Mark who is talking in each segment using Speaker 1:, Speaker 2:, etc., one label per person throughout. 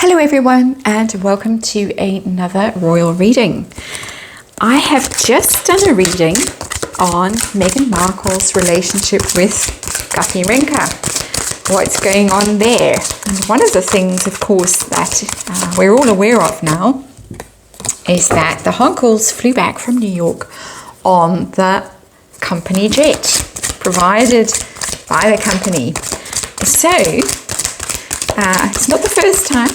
Speaker 1: Hello everyone and welcome to another royal reading. I have just done a reading on Meghan Markle's relationship with Rinka. What's going on there? And one of the things, of course, that we're all aware of now is that the Harkles flew back from New York on the company jet provided by the company. So it's not the first time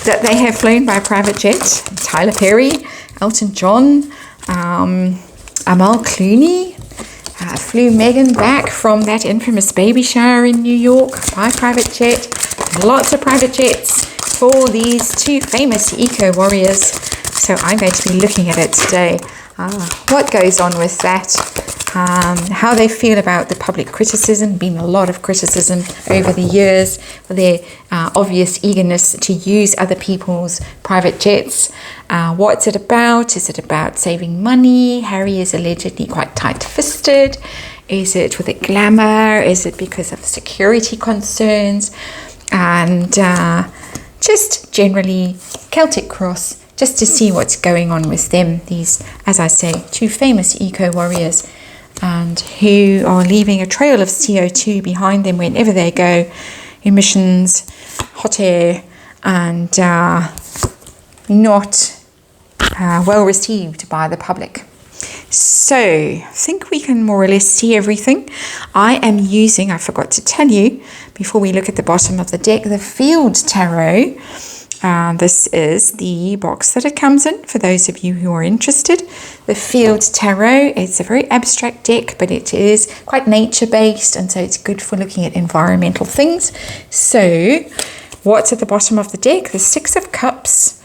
Speaker 1: that they have flown by private jet. Tyler Perry, Elton John, Amal Clooney flew Meghan back from that infamous baby shower in New York by private jet. Lots of private jets for these two famous eco-warriors. So I'm going to be looking at it today. What goes on with that? How they feel about the public criticism. Been a lot of criticism over the years for their obvious eagerness to use other people's private jets. What's it about? Is it about saving money? Harry is allegedly quite tight-fisted. Is it with a glamour? Is it because of security concerns? And just generally Celtic Cross, just to see what's going on with them. These, as I say, two famous eco-warriors, and who are leaving a trail of CO2 behind them whenever they go. Emissions, hot air, and not well received by the public. So I think we can more or less see everything. I am using, I forgot to tell you, before we look at the bottom of the deck, the Field Tarot. This is the box that it comes in, for those of you who are interested. The Field Tarot, it's a very abstract deck, but it is quite nature-based, and so it's good for looking at environmental things. So, what's at the bottom of the deck? The Six of Cups,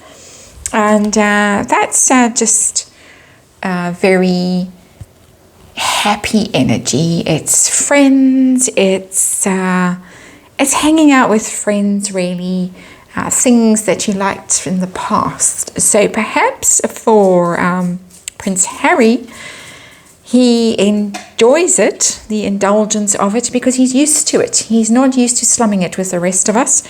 Speaker 1: and that's just very happy energy. It's friends, it's hanging out with friends, really. Things that you liked in the past. So perhaps for Prince Harry, he enjoys it, the indulgence of it, because he's used to it. He's not used to slumming it with the rest of us.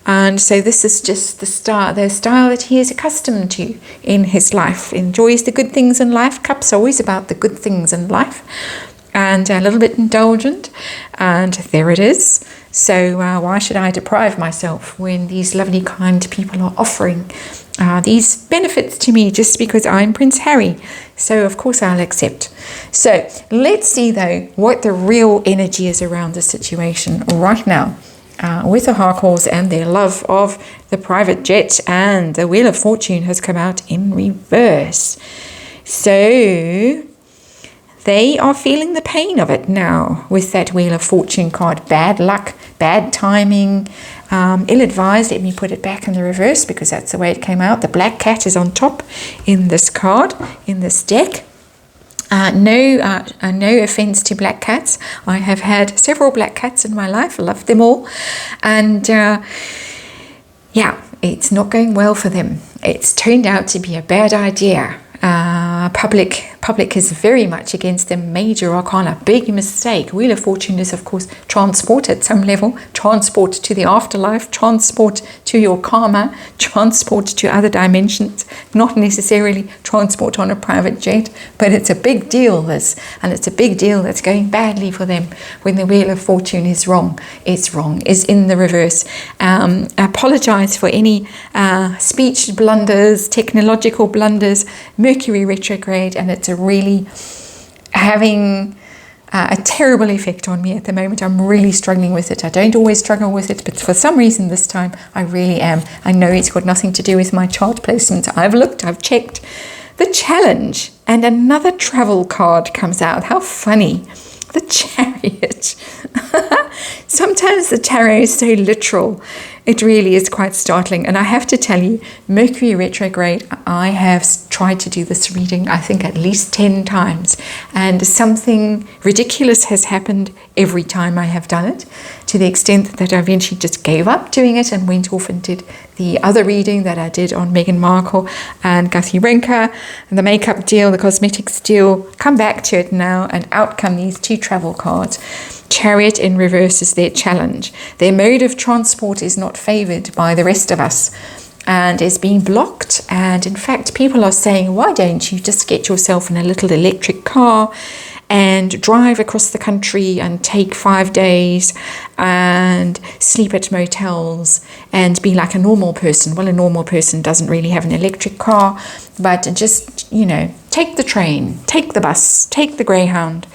Speaker 1: And so this is just the style that he is accustomed to in his life. Enjoys the good things in life. Cups are always about the good things in life. And a little bit indulgent. And there it is. So why should I deprive myself when these lovely, kind people are offering these benefits to me just because I'm Prince Harry? So of course I'll accept. So let's see though what the real energy is around the situation right now with the Harkles and their love of the private jet, and the Wheel of Fortune has come out in reverse. So they are feeling the pain of it now with that Wheel of Fortune card. Bad luck, bad timing, ill-advised. Let me put it back in the reverse because that's the way it came out. The black cat is on top in this card, in this deck. No offense to black cats. I have had several black cats in my life. I love them all. And it's not going well for them. It's turned out to be a bad idea. Public is very much against them. Major arcana, big mistake. Wheel of Fortune is, of course, transport at some level, transport to the afterlife, transport to your karma, transport to other dimensions, not necessarily transport on a private jet, but it's a big deal, this, and it's a big deal that's going badly for them when the Wheel of Fortune is wrong. It's wrong, is in the reverse. Apologize for any speech blunders, technological blunders, Mercury retrograde, and it's really having a terrible effect on me at the moment. I'm really struggling with it. I don't always struggle with it, but for some reason this time I really am. I know it's got nothing to do with my chart placement. I've looked, I've checked. The Challenge, and another travel card comes out. How funny. The Chariot. Sometimes the tarot is so literal. It really is quite startling. And I have to tell you, Mercury retrograde, I have tried to do this reading, I think at least 10 times. And something ridiculous has happened every time I have done it, to the extent that I eventually just gave up doing it and went off and did the other reading that I did on Meghan Markle and Rinka, and the makeup deal, the cosmetics deal. Come back to it now, and out come these two travel cards. Chariot in reverse is their challenge. Their mode of transport is not favored by the rest of us and is being blocked. And in fact, people are saying, why don't you just get yourself in a little electric car and drive across the country and take 5 days and sleep at motels and be like a normal person. Well, a normal person doesn't really have an electric car, but just, take the train, take the bus, take the Greyhound,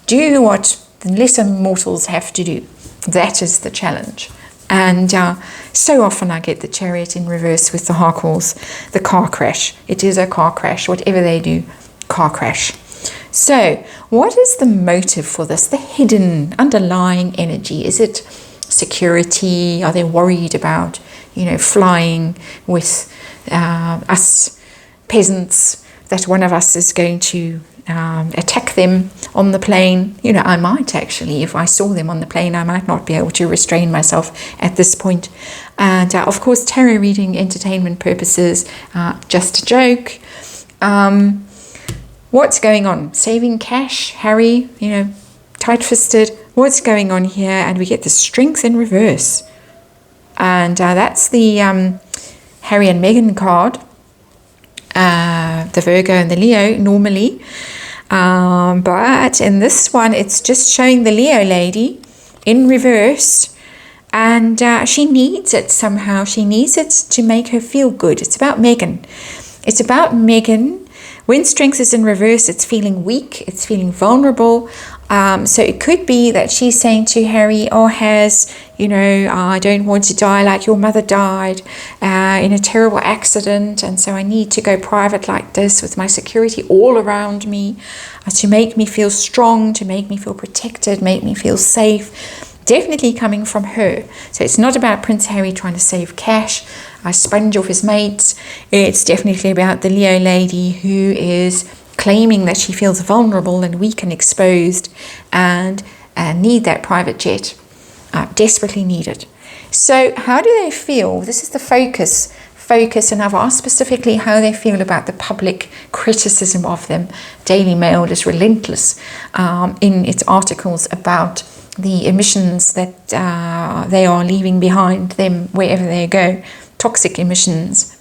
Speaker 1: do what the lesser mortals have to do. That is the challenge. And so often I get the Chariot in reverse with the Harkles, the car crash. It is a car crash. Whatever they do, car crash. So what is the motive for this? The hidden, underlying energy. Is it security? Are they worried about, flying with us peasants, that one of us is going to attack them on the plane? I might actually, if I saw them on the plane, I might not be able to restrain myself at this point. And of course, tarot reading, entertainment purposes, just a joke. What's going on? Saving cash, Harry, tight-fisted. What's going on here? And we get the Strength in reverse. And that's the Harry and Meghan card. The Virgo and the Leo normally. But in this one, it's just showing the Leo lady in reverse. And she needs it somehow. She needs it to make her feel good. It's about Meghan. It's about Meghan. When Strength is in reverse, it's feeling weak, it's feeling vulnerable. So it could be that she's saying to Harry, I don't want to die like your mother died in a terrible accident. And so I need to go private like this with my security all around me to make me feel strong, to make me feel protected, make me feel safe. Definitely coming from her. So it's not about Prince Harry trying to save cash, sponge off his mates. It's definitely about the Leo lady who is claiming that she feels vulnerable and weak and exposed and need that private jet, desperately need it. So how do they feel? This is the focus, and I've asked specifically how they feel about the public criticism of them. Daily Mail is relentless in its articles about the emissions that they are leaving behind them wherever they go. Toxic emissions.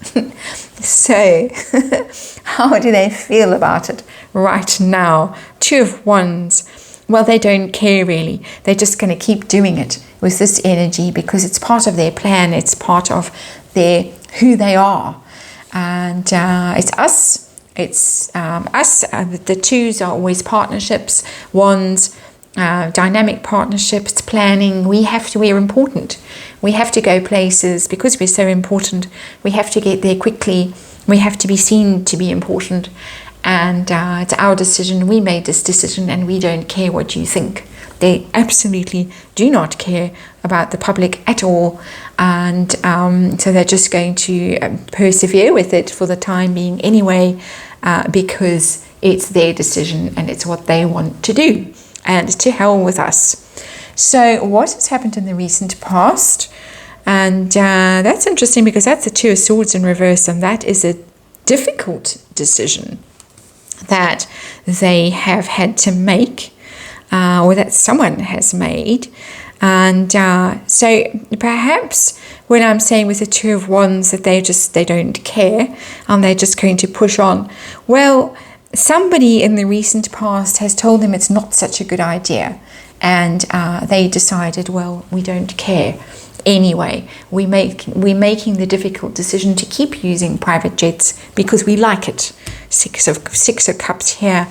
Speaker 1: So how do they feel about it right now? Two of Wands. Well, they don't care really. They're just going to keep doing it with this energy because it's part of their plan. It's part of who they are. And it's us. It's us. The twos are always partnerships. Wands, dynamic partnerships, planning. We're important. We have to go places because we're so important. We have to get there quickly. We have to be seen to be important. And it's our decision. We made this decision and we don't care what you think. They absolutely do not care about the public at all. And so they're just going to persevere with it for the time being anyway, because it's their decision and it's what they want to do. And to hell with us. So what has happened in the recent past? And that's interesting because that's the Two of Swords in reverse, and that is a difficult decision that they have had to make, or that someone has made. And so perhaps when I'm saying with the Two of Wands that they don't care and they're just going to push on, well, somebody in the recent past has told them it's not such a good idea, and they decided, well, we don't care anyway. We're making the difficult decision to keep using private jets because we like it. Six of Cups here.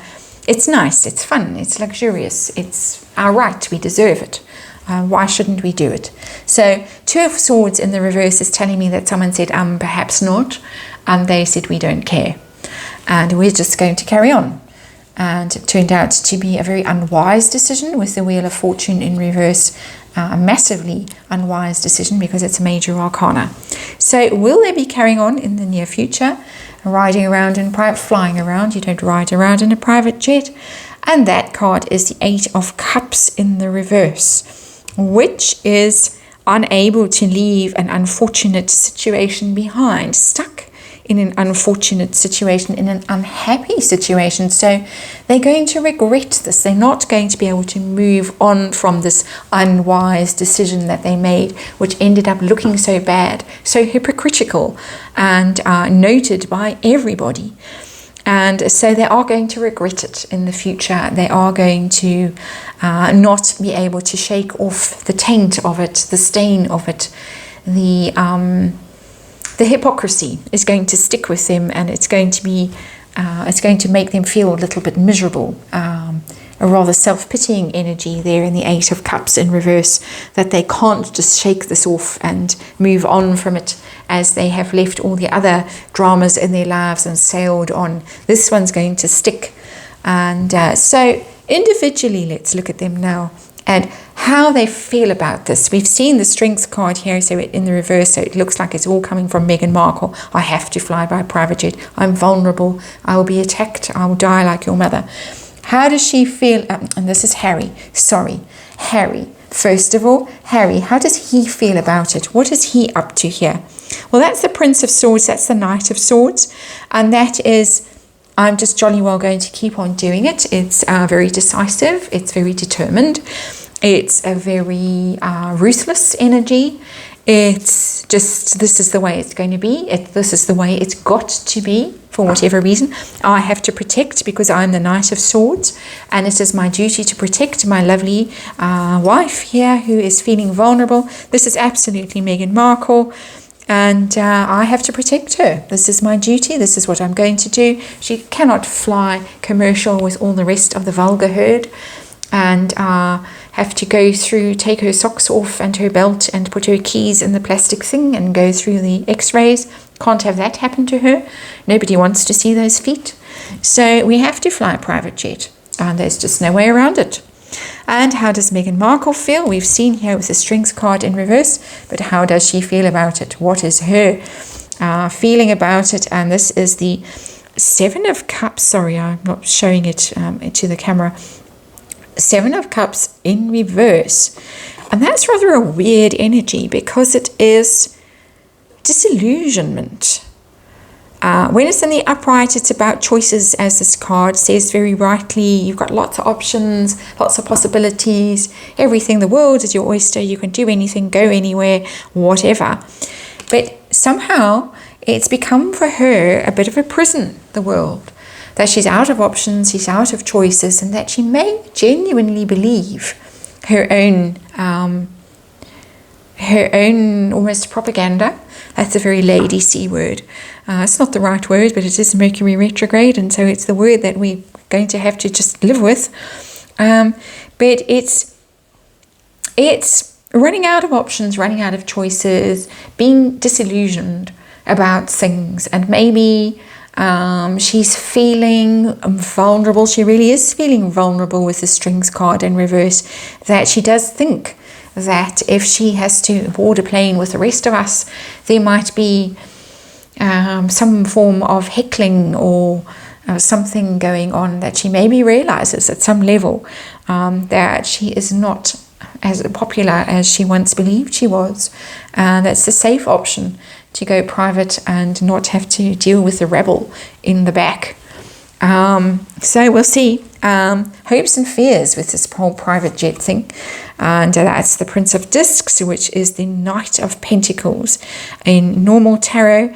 Speaker 1: It's nice, it's fun, it's luxurious, it's our right, we deserve it. Why shouldn't we do it? So Two of Swords in the reverse is telling me that someone said, perhaps not, and they said, we don't care. And we're just going to carry on. And it turned out to be a very unwise decision with the Wheel of Fortune in reverse. A massively unwise decision because it's a major arcana. So will they be carrying on in the near future? Riding around in flying around. You don't ride around in a private jet. And that card is the Eight of Cups in the reverse, which is unable to leave an unfortunate situation behind, stuck in an unfortunate situation, in an unhappy situation. So they're going to regret this. They're not going to be able to move on from this unwise decision that they made, which ended up looking so bad, so hypocritical, and noted by everybody. And so they are going to regret it in the future. They are going to not be able to shake off the taint of it, the stain of it. The hypocrisy is going to stick with them, and it's going to make them feel a little bit miserable. A rather self-pitying energy there in the Eight of Cups in reverse, that they can't just shake this off and move on from it, as they have left all the other dramas in their lives and sailed on. This one's going to stick. And so individually, let's look at them now and how they feel about this. We've seen the Strength card here, so in the reverse, so it looks like it's all coming from Meghan Markle. I have to fly by private jet. I'm vulnerable. I will be attacked. I will die like your mother. How does she feel? And this is Harry. Sorry, Harry. First of all, Harry, how does he feel about it? What is he up to here? Well, that's the Prince of Swords. That's the Knight of Swords. And that is, I'm just jolly well going to keep on doing it. It's very decisive. It's very determined. It's a very ruthless energy. It's just, this is the way it's going to be. This is the way it's got to be for whatever reason. I have to protect because I'm the Knight of Swords, and it is my duty to protect my lovely wife here who is feeling vulnerable. This is absolutely Meghan Markle, and I have to protect her. This is my duty. This is what I'm going to do. She cannot fly commercial with all the rest of the vulgar herd and have to go through, take her socks off and her belt and put her keys in the plastic thing and go through the x-rays. Can't have that happen to her. Nobody wants to see those feet. So we have to fly a private jet, and there's just no way around it. And how does Meghan Markle feel? We've seen here with the Strength card in reverse, but how does she feel about it? What is her feeling about it? And this is the Seven of Cups. Sorry, I'm not showing it to the camera. Seven of Cups in reverse, and that's rather a weird energy because it is disillusionment. When it's in the upright, it's about choices, as this card says very rightly. You've got lots of options, lots of possibilities, everything. The world is your oyster. You can do anything, go anywhere, whatever. But somehow it's become for her a bit of a prison, the world. That she's out of options, she's out of choices, and that she may genuinely believe her own almost propaganda. That's a very lady C word. It's not the right word, but it is Mercury retrograde, and so it's the word that we're going to have to just live with. But it's running out of options, running out of choices, being disillusioned about things, and maybe she's feeling vulnerable. She really is feeling vulnerable with the Strength card in reverse, that she does think that if she has to board a plane with the rest of us, there might be some form of heckling or something going on, that she maybe realizes at some level that she is not as popular as she once believed she was. That's the safe option, to go private and not have to deal with the rebel in the back. So we'll see. Hopes and fears with this whole private jet thing. And that's the Prince of Discs, which is the Knight of Pentacles in normal tarot.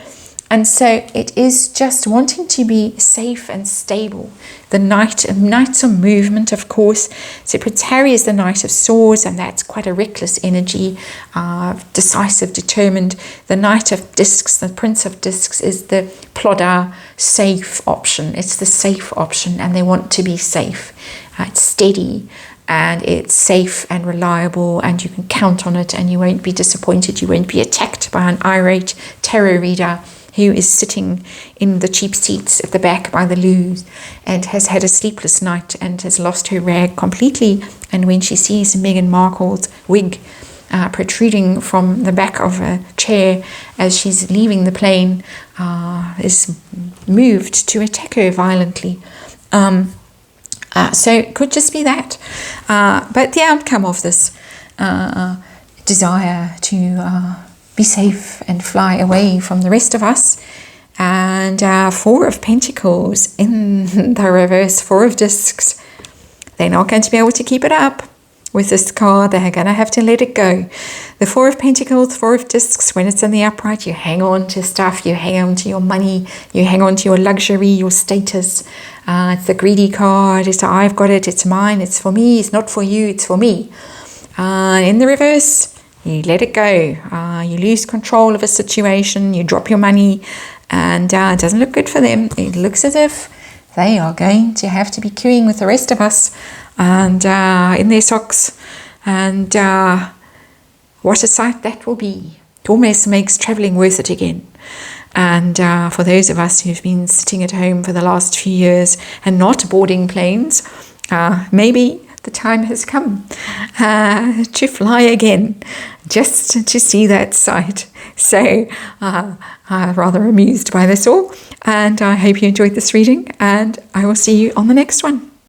Speaker 1: And so it is just wanting to be safe and stable. The Knights of movement, of course. So Prince Harry is the Knight of Swords, and that's quite a reckless energy, decisive, determined. The Knight of Discs, the Prince of Discs, is the plodder, safe option. It's the safe option, and they want to be safe. It's steady, and it's safe and reliable, and you can count on it, and you won't be disappointed. You won't be attacked by an irate tarot reader who is sitting in the cheap seats at the back by the loos and has had a sleepless night and has lost her rag completely. And when she sees Meghan Markle's wig protruding from the back of a chair as she's leaving the plane, is moved to attack her violently. So it could just be that. But the outcome of this desire to be safe and fly away from the rest of us And Four of Pentacles in the reverse, Four of Discs. They're not going to be able to keep it up with this card. They're going to have to let it go. The Four of Pentacles, Four of Discs, when it's in the upright, you hang on to stuff, you hang on to your money, you hang on to your luxury, your status. It's the greedy card. It's I've got it, it's mine, it's for me, it's not for you, it's for me. In the reverse, you let it go. You lose control of a situation, you drop your money, and it doesn't look good for them. It looks as if they are going to have to be queuing with the rest of us and in their socks. And what a sight that will be. It almost makes travelling worth it again. And for those of us who've been sitting at home for the last few years and not boarding planes, maybe the time has come to fly again, just to see that sight. So I'm rather amused by this all, and I hope you enjoyed this reading, and I will see you on the next one.